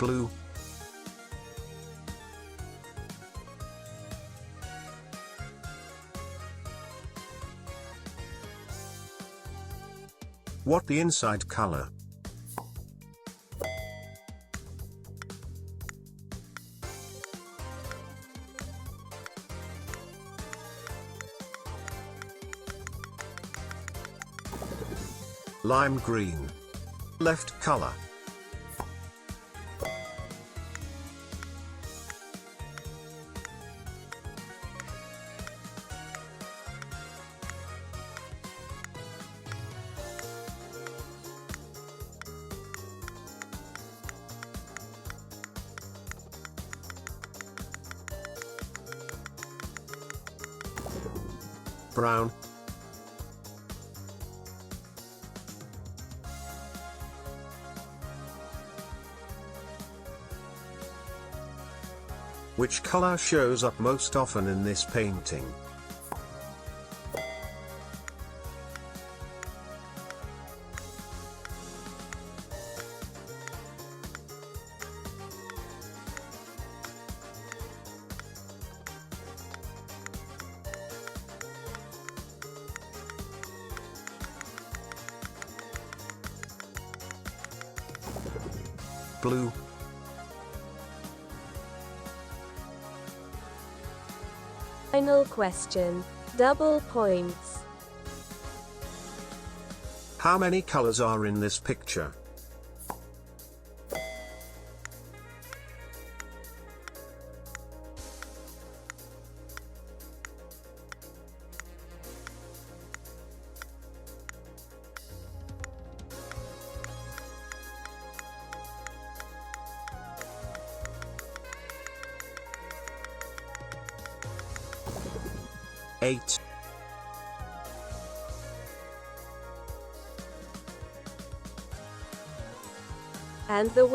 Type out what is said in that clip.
Blue. What the inside color? Lime green. Left color. Brown. Which color shows up most often in this painting? Blue. Final question. Double points. How many colors are in this picture? Eight. And the